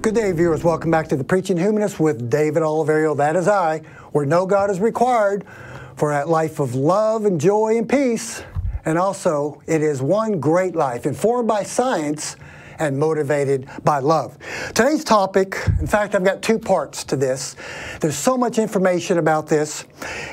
Good day, viewers. Welcome back to the Preaching Humanist with David Oliverio, that is I, where no God is required for that life of love and joy and peace. And also, it is one great life, informed by science and motivated by love. Today's topic, in fact, I've got two parts to this. There's so much information about this,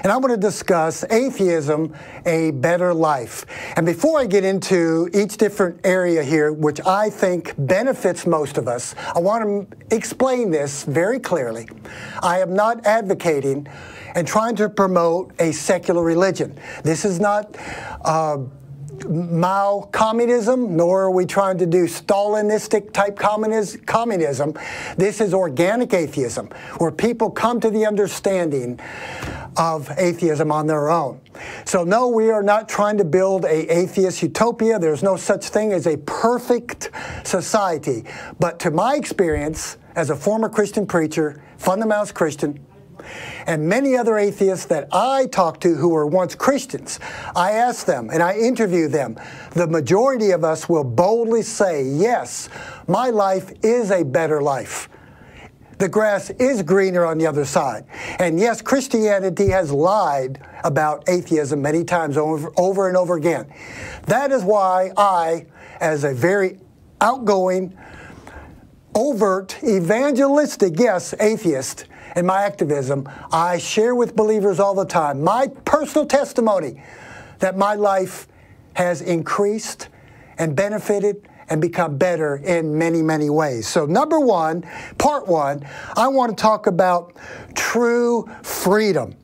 and I'm going to discuss atheism, a better life. And before I get into each different area here, which I think benefits most of us, I want to explain this very clearly. I am not advocating and trying to promote a secular religion. This is not Mao communism, nor are we trying to do Stalinistic type communism. This is organic atheism, where people come to the understanding of atheism on their own. So no, we are not trying to build an atheist utopia. There's no such thing as a perfect society. But to my experience, as a former Christian preacher, fundamentalist Christian, and many other atheists that I talk to who were once Christians, I ask them and I interview them. The majority of us will boldly say, yes, my life is a better life. The grass is greener on the other side. And yes, Christianity has lied about atheism many times over and over again. That is why I, as a very outgoing, overt, evangelistic, yes, atheist, in my activism, I share with believers all the time my personal testimony that my life has increased and benefited and become better in many, many ways. So number one, part one, I want to talk about true freedom.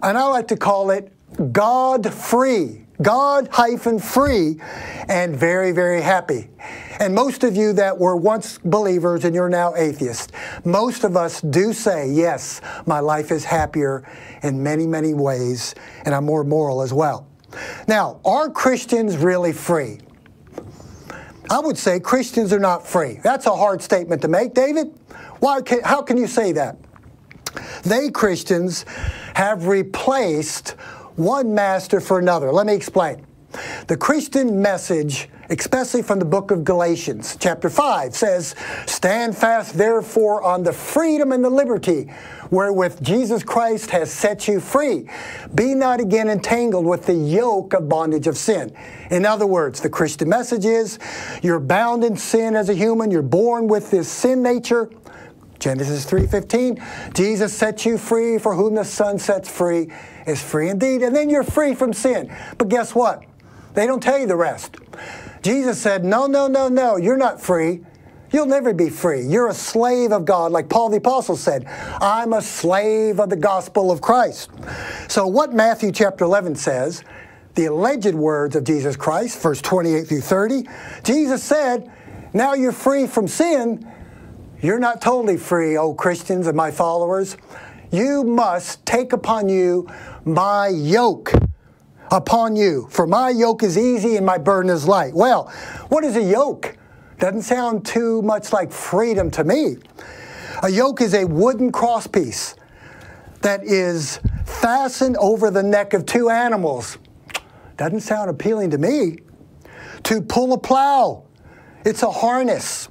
And I like to call it God-free. God-free and very, very happy. And most of you that were once believers and you're now atheists, most of us do say, yes, my life is happier in many, many ways, and I'm more moral as well. Now, are Christians really free? I would say Christians are not free. That's a hard statement to make, David. How can you say that? They, Christians, have replaced one master for another. Let me explain. The Christian message, especially from the book of Galatians, chapter 5, says, "Stand fast, therefore, on the freedom and the liberty wherewith Jesus Christ has set you free. Be not again entangled with the yoke of bondage of sin." In other words, the Christian message is, you're bound in sin as a human. You're born with this sin nature. Genesis 3:15, Jesus sets you free, for whom the Son sets free is free indeed. And then you're free from sin. But guess what? They don't tell you the rest. Jesus said, no, no, no, no, you're not free. You'll never be free. You're a slave of God, like Paul the Apostle said. I'm a slave of the gospel of Christ. So what Matthew chapter 11 says, the alleged words of Jesus Christ, verse 28 through 30, Jesus said, now you're free from sin. You're not totally free, oh Christians and my followers. You must take upon you my yoke. Upon you. For my yoke is easy and my burden is light. Well, what is a yoke? Doesn't sound too much like freedom to me. A yoke is a wooden crosspiece that is fastened over the neck of two animals. Doesn't sound appealing to me. To pull a plow. It's a harness.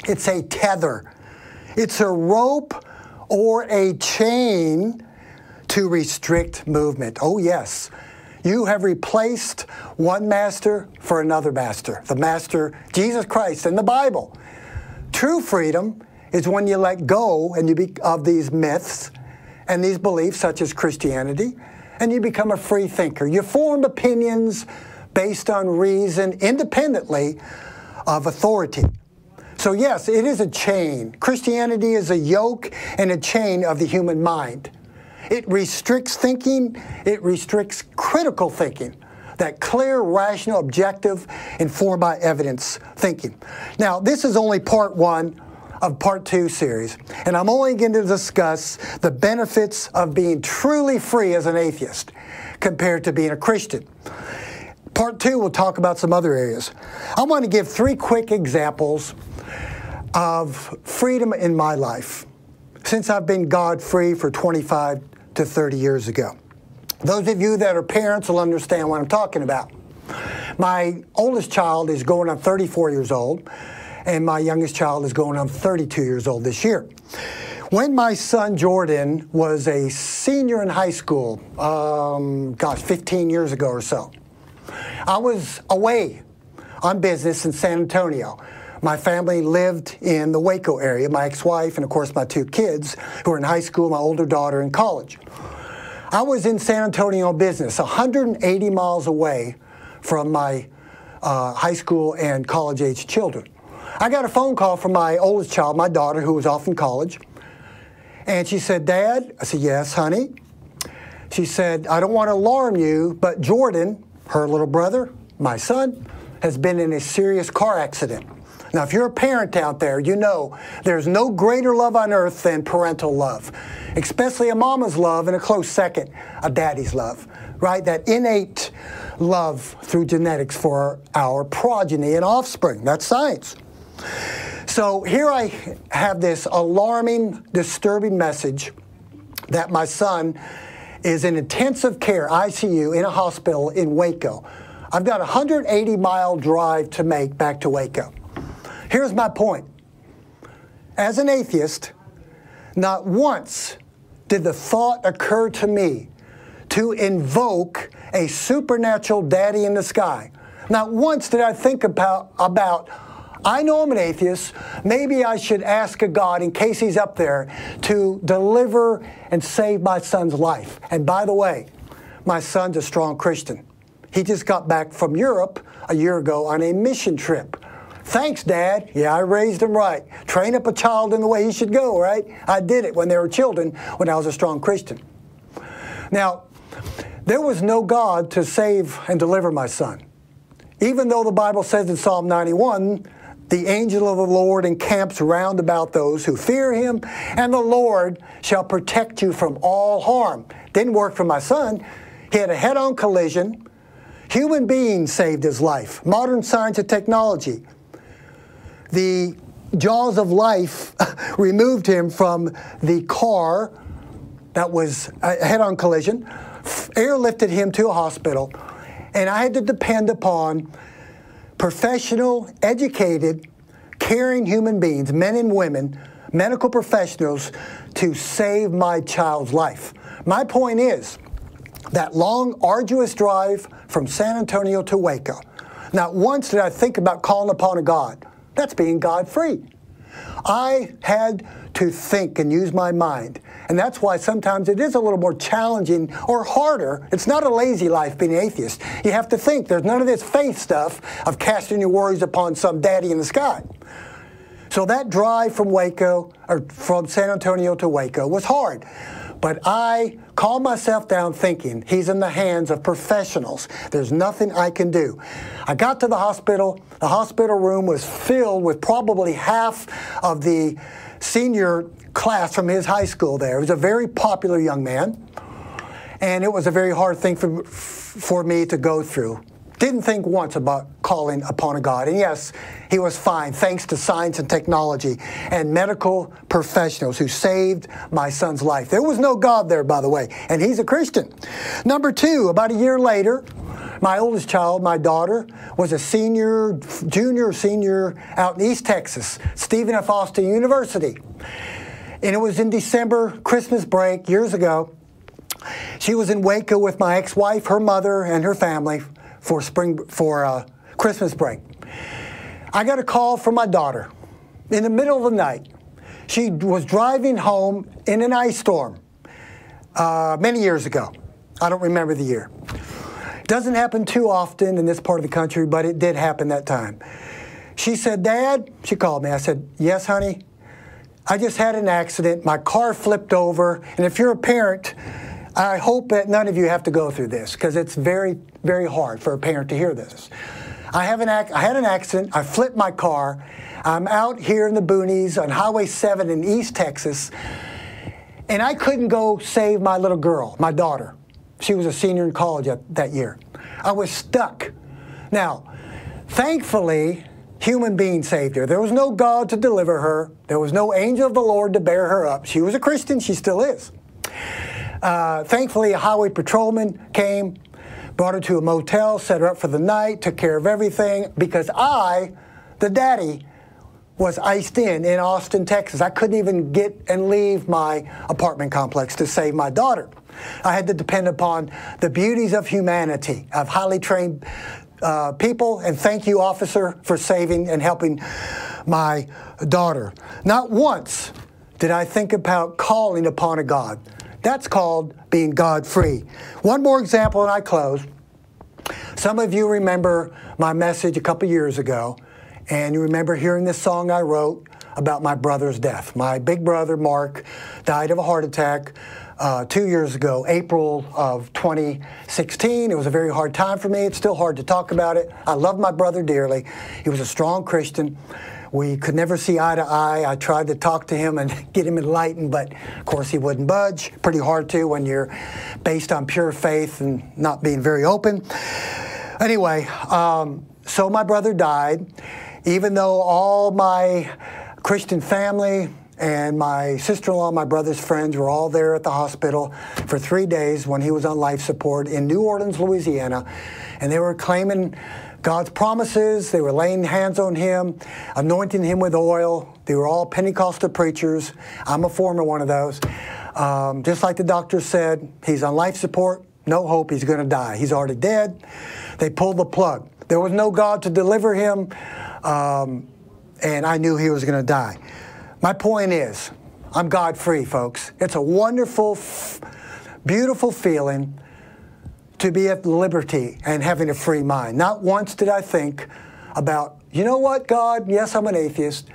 It's a tether. It's a rope or a chain to restrict movement. Oh yes, you have replaced one master for another master. The master, Jesus Christ, in the Bible. True freedom is when you let go of these myths and these beliefs such as Christianity, and you become a free thinker. You form opinions based on reason independently of authority. So yes, it is a chain. Christianity is a yoke and a chain of the human mind. It restricts thinking. It restricts critical thinking. That clear, rational, objective, informed by evidence thinking. Now, this is only part one of part two series. And I'm only going to discuss the benefits of being truly free as an atheist compared to being a Christian. Part two, we'll talk about some other areas. I want to give three quick examples of freedom in my life since I've been God-free for 25 to 30 years ago. Those of you that are parents will understand what I'm talking about. My oldest child is going on 34 years old, and my youngest child is going on 32 years old this year. When my son Jordan was a senior in high school, 15 years ago or so, I was away on business in San Antonio. My family lived in the Waco area, my ex-wife and, of course, my 2 kids who were in high school, my older daughter in college. I was in San Antonio on business, 180 miles away from my high school and college-age children. I got a phone call from my oldest child, my daughter, who was off in college. And she said, "Dad," I said, "Yes, honey." She said, "I don't want to alarm you, but Jordan, her little brother, my son, has been in a serious car accident." Now, if you're a parent out there, you know there's no greater love on earth than parental love, especially a mama's love, and a close second, a daddy's love, right? That innate love through genetics for our progeny and offspring. That's science. So here I have this alarming, disturbing message that my son is in intensive care, ICU, in a hospital in Waco. I've got a 180-mile drive to make back to Waco. Here's my point. As an atheist, not once did the thought occur to me to invoke a supernatural daddy in the sky. Not once did I think about I know I'm an atheist, maybe I should ask a God, in case he's up there, to deliver and save my son's life. And by the way, my son's a strong Christian. He just got back from Europe a year ago on a mission trip. "Thanks, Dad." Yeah, I raised him right. Train up a child in the way he should go, right? I did it when they were children, when I was a strong Christian. Now, there was no God to save and deliver my son. Even though the Bible says in Psalm 91, "The angel of the Lord encamps round about those who fear him, and the Lord shall protect you from all harm." Didn't work for my son. He had a head-on collision. Human beings saved his life. Modern science and technology. The jaws of life removed him from the car that was a head-on collision, airlifted him to a hospital, and I had to depend upon professional, educated, caring human beings, men and women, medical professionals, to save my child's life. My point is, that long, arduous drive from San Antonio to Waco, not once did I think about calling upon a God. That's being God-free. I had to think and use my mind. And that's why sometimes it is a little more challenging or harder. It's not a lazy life being an atheist. You have to think. There's none of this faith stuff of casting your worries upon some daddy in the sky. So that drive from Waco, or from San Antonio to Waco, was hard. But I calmed myself down thinking, he's in the hands of professionals. There's nothing I can do. I got to the hospital. The hospital room was filled with probably half of the senior class from his high school there. He was a very popular young man. And it was a very hard thing for me to go through. Didn't think once about calling upon a God. And yes, he was fine, thanks to science and technology and medical professionals who saved my son's life. There was no God there, by the way, and he's a Christian. Number 2, about a year later, my oldest child, my daughter, was a junior senior out in East Texas, Stephen F. Austin University. And it was in December, Christmas break, years ago. She was in Waco with my ex-wife, her mother, and her family for Christmas break. I got a call from my daughter in the middle of the night. She was driving home in an ice storm many years ago. I don't remember the year. It doesn't happen too often in this part of the country, but it did happen that time. She said, "Dad," she called me. I said, "Yes, honey. I just had an accident. My car flipped over. And if you're a parent, I hope that none of you have to go through this, because it's very, very hard for a parent to hear this. I had an accident. I flipped my car. I'm out here in the boonies on Highway 7 in East Texas, and I couldn't go save my little girl, my daughter. She was a senior in college that year. I was stuck. Now, thankfully, human beings saved her. There was no God to deliver her. There was no angel of the Lord to bear her up. She was a Christian. She still is. Thankfully, a highway patrolman came, brought her to a motel, set her up for the night, took care of everything, because I, the daddy, was iced in Austin, Texas. I couldn't even get and leave my apartment complex to save my daughter. I had to depend upon the beauties of humanity, of highly trained people, and thank you, officer, for saving and helping my daughter. Not once did I think about calling upon a God. That's called being God-free. One more example and I close. Some of you remember my message a couple years ago, and you remember hearing this song I wrote about my brother's death. My big brother, Mark, died of a heart attack 2 years ago, April of 2016. It was a very hard time for me. It's still hard to talk about it. I love my brother dearly. He was a strong Christian. We could never see eye to eye. I tried to talk to him and get him enlightened, but of course he wouldn't budge. Pretty hard to when you're based on pure faith and not being very open. Anyway, so my brother died. Even though all my Christian family and my sister-in-law, my brother's friends were all there at the hospital for 3 days when he was on life support in New Orleans, Louisiana, and they were claiming God's promises. They were laying hands on him, anointing him with oil. They were all Pentecostal preachers. I'm a former one of those. Just like the doctor said, he's on life support, no hope, he's going to die. He's already dead. They pulled the plug. There was no God to deliver him, and I knew he was going to die. My point is, I'm God-free, folks. It's a wonderful, beautiful feeling to be at liberty and having a free mind. Not once did I think about, you know what, God, yes, I'm an atheist.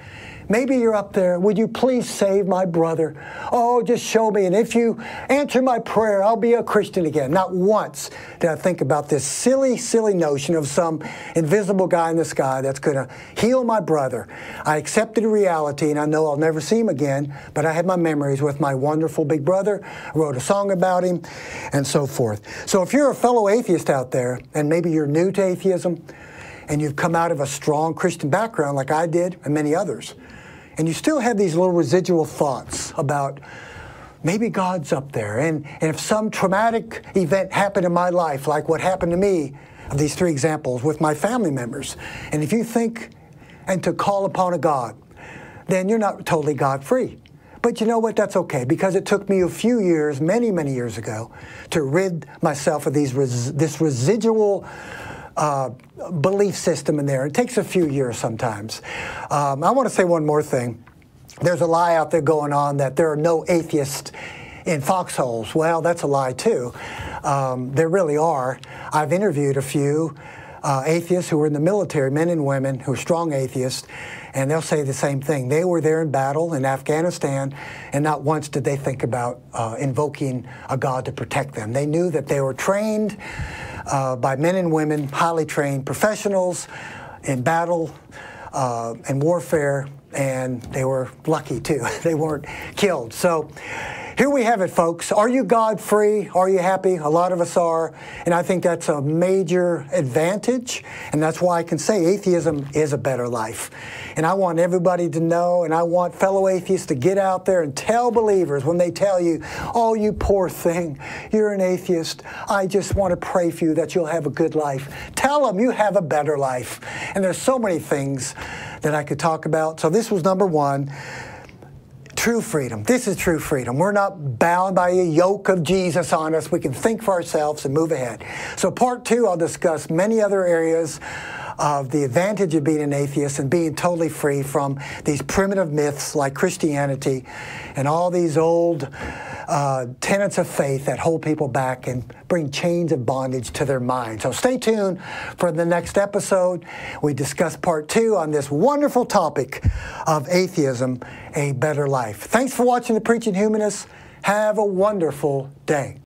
Maybe you're up there. Would you please save my brother? Oh, just show me. And if you answer my prayer, I'll be a Christian again. Not once did I think about this silly, silly notion of some invisible guy in the sky that's going to heal my brother. I accepted reality, and I know I'll never see him again, but I had my memories with my wonderful big brother. I wrote a song about him, and so forth. So if you're a fellow atheist out there, and maybe you're new to atheism, and you've come out of a strong Christian background like I did and many others, and you still have these little residual thoughts about maybe God's up there, and if some traumatic event happened in my life, like what happened to me, of these 3 examples with my family members, and if you think and to call upon a God, then you're not totally God-free. But you know what? That's okay, because it took me a few years, many, many years ago, to rid myself of this residual belief system in there. It takes a few years sometimes. I want to say one more thing. There's a lie out there going on that there are no atheists in foxholes. Well, that's a lie too. There really are. I've interviewed a few atheists who were in the military, men and women who are strong atheists, and they'll say the same thing. They were there in battle in Afghanistan, and not once did they think about invoking a God to protect them. They knew that they were trained by men and women, highly trained professionals in battle and warfare, and they were lucky too. They weren't killed. So here we have it, folks. Are you God-free? Are you happy? A lot of us are, and I think that's a major advantage, and that's why I can say atheism is a better life. And I want everybody to know, and I want fellow atheists to get out there and tell believers when they tell you, oh, you poor thing, you're an atheist. I just want to pray for you that you'll have a good life. Tell them you have a better life. And there's so many things that I could talk about. So this was number 1. True freedom. This is true freedom. We're not bound by a yoke of Jesus on us. We can think for ourselves and move ahead. So part 2, I'll discuss many other areas of the advantage of being an atheist and being totally free from these primitive myths like Christianity and all these old tenets of faith that hold people back and bring chains of bondage to their mind. So stay tuned for the next episode. We discuss part 2 on this wonderful topic of atheism, a better life. Thanks for watching the Preaching Humanist. Have a wonderful day.